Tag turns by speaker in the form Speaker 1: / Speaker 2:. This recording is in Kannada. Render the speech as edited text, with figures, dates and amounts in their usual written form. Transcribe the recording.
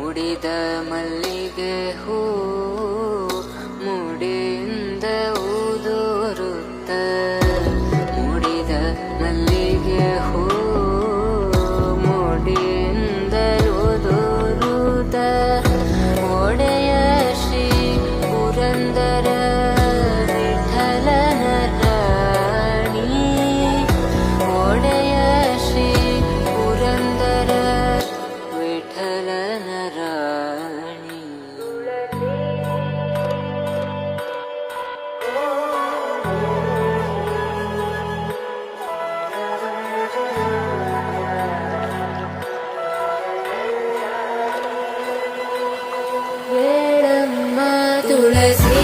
Speaker 1: ಮುಡಿದ ಮಲ್ಲಿಗೆ ಹೂ ಮುಡಿಯಿಂದ ಉದುರುತ್ತ ಮುಡಿದ ಮಲ್ಲಿಗೆ ಹೂ ಮುಡಿಯಿಂದ ಉದುರುತ್ತ ಒಡೆಯ ಶ್ರೀ ಪುರಂದರ ವಿಠಲನ ರಾಣಿ ಒಡೆಯ ಶ್ರೀ ಪುರಂದರ ವಿಠಲನ ರಾಣಿ. ವೇಳಮ್ಮ ತುಳಸಿ